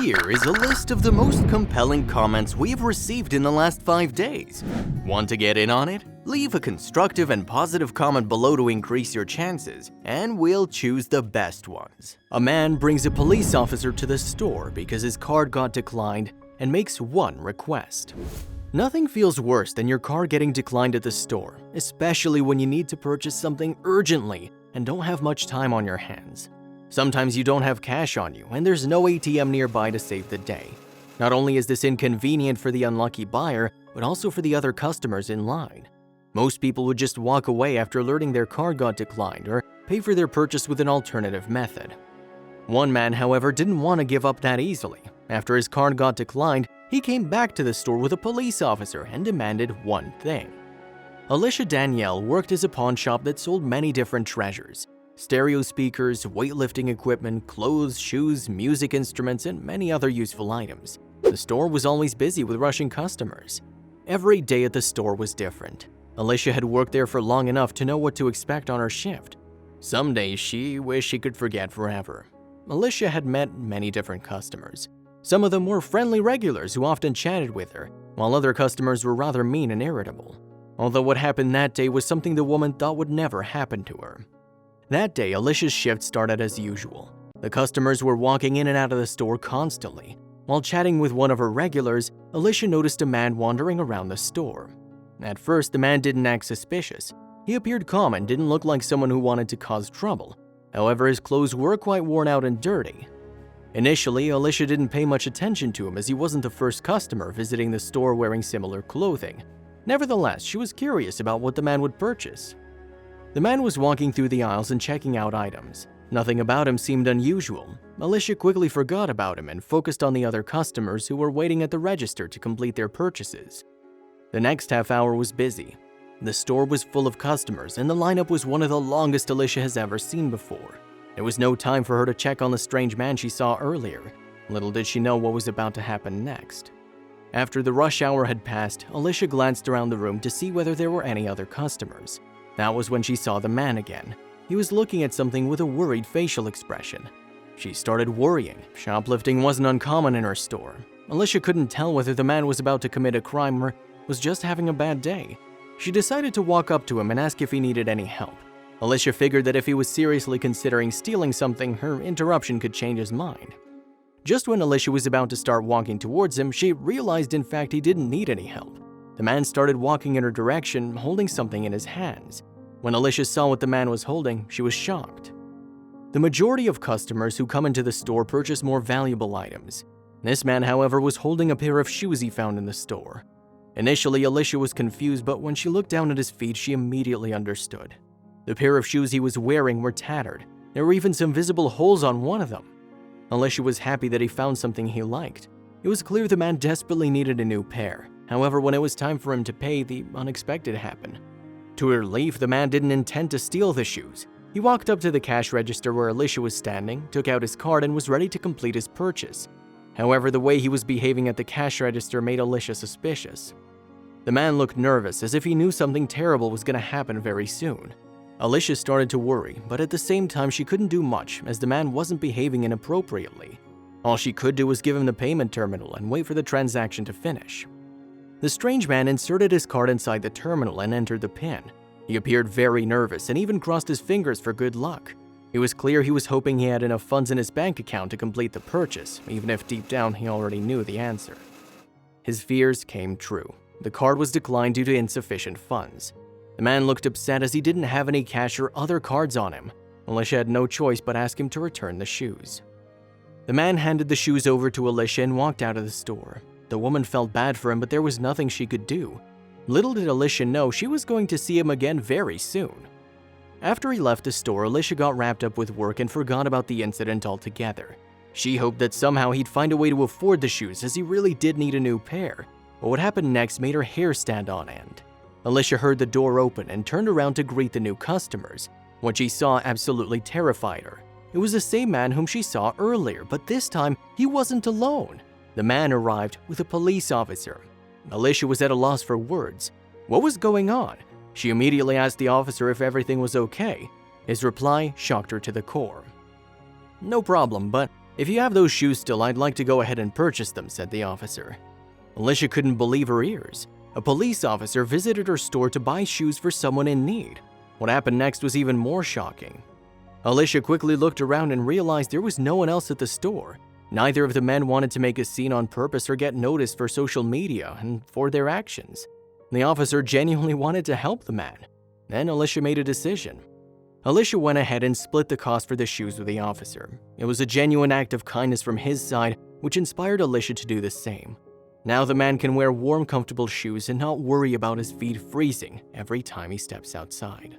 Here is a list of the most compelling comments we've received in the last 5 days. Want to get in on it? Leave a constructive and positive comment below to increase your chances, and we'll choose the best ones. A man brings a police officer to the store because his card got declined and makes one request. Nothing feels worse than your card getting declined at the store, especially when you need to purchase something urgently and don't have much time on your hands. Sometimes you don't have cash on you, and there's no ATM nearby to save the day. Not only is this inconvenient for the unlucky buyer, but also for the other customers in line. Most people would just walk away after learning their card got declined or pay for their purchase with an alternative method. One man, however, didn't want to give up that easily. After his card got declined, he came back to the store with a police officer and demanded one thing. Alicia Danielle worked as a pawn shop that sold many different treasures: stereo speakers, weightlifting equipment, clothes, shoes, music instruments, and many other useful items. The store was always busy with rushing customers. Every day at the store was different. Alicia had worked there for long enough to know what to expect on her shift. Some days she wished she could forget forever. Alicia had met many different customers. Some of them were friendly regulars who often chatted with her, while other customers were rather mean and irritable. Although what happened that day was something the woman thought would never happen to her. That day, Alicia's shift started as usual. The customers were walking in and out of the store constantly. While chatting with one of her regulars, Alicia noticed a man wandering around the store. At first, the man didn't act suspicious. He appeared calm and didn't look like someone who wanted to cause trouble. However, his clothes were quite worn out and dirty. Initially, Alicia didn't pay much attention to him as he wasn't the first customer visiting the store wearing similar clothing. Nevertheless, she was curious about what the man would purchase. The man was walking through the aisles and checking out items. Nothing about him seemed unusual. Alicia quickly forgot about him and focused on the other customers who were waiting at the register to complete their purchases. The next half hour was busy. The store was full of customers, and the lineup was one of the longest Alicia has ever seen before. There was no time for her to check on the strange man she saw earlier. Little did she know what was about to happen next. After the rush hour had passed, Alicia glanced around the room to see whether there were any other customers. That was when she saw the man again. He was looking at something with a worried facial expression. She started worrying. Shoplifting wasn't uncommon in her store. Alicia couldn't tell whether the man was about to commit a crime or was just having a bad day. She decided to walk up to him and ask if he needed any help. Alicia figured that if he was seriously considering stealing something, her interruption could change his mind. Just when Alicia was about to start walking towards him, she realized in fact he didn't need any help. The man started walking in her direction, holding something in his hands. When Alicia saw what the man was holding, she was shocked. The majority of customers who come into the store purchase more valuable items. This man, however, was holding a pair of shoes he found in the store. Initially, Alicia was confused, but when she looked down at his feet, she immediately understood. The pair of shoes he was wearing were tattered. There were even some visible holes on one of them. Alicia was happy that he found something he liked. It was clear the man desperately needed a new pair. However, when it was time for him to pay, the unexpected happened. To her relief, the man didn't intend to steal the shoes. He walked up to the cash register where Alicia was standing, took out his card, and was ready to complete his purchase. However, the way he was behaving at the cash register made Alicia suspicious. The man looked nervous, as if he knew something terrible was going to happen very soon. Alicia started to worry, but at the same time she couldn't do much as the man wasn't behaving inappropriately. All she could do was give him the payment terminal and wait for the transaction to finish. The strange man inserted his card inside the terminal and entered the PIN. He appeared very nervous and even crossed his fingers for good luck. It was clear he was hoping he had enough funds in his bank account to complete the purchase, even if deep down he already knew the answer. His fears came true. The card was declined due to insufficient funds. The man looked upset as he didn't have any cash or other cards on him. Alicia had no choice but ask him to return the shoes. The man handed the shoes over to Alicia and walked out of the store. The woman felt bad for him, but there was nothing she could do. Little did Alicia know she was going to see him again very soon. After he left the store, Alicia got wrapped up with work and forgot about the incident altogether. She hoped that somehow he'd find a way to afford the shoes, as he really did need a new pair. But what happened next made her hair stand on end. Alicia heard the door open and turned around to greet the new customers. What she saw absolutely terrified her. It was the same man whom she saw earlier, but this time he wasn't alone. The man arrived with a police officer. Alicia was at a loss for words. What was going on? She immediately asked the officer if everything was okay. His reply shocked her to the core. "No problem, but "If you have those shoes still, I'd like to go ahead and purchase them," said the officer. Alicia couldn't believe her ears. A police officer visited her store to buy shoes for someone in need. What happened next was even more shocking. Alicia quickly looked around and realized there was no one else at the store. Neither of the men wanted to make a scene on purpose or get noticed for social media and for their actions. The officer genuinely wanted to help the man. Then Alicia made a decision. Alicia went ahead and split the cost for the shoes with the officer. It was a genuine act of kindness from his side, which inspired Alicia to do the same. Now the man can wear warm, comfortable shoes and not worry about his feet freezing every time he steps outside.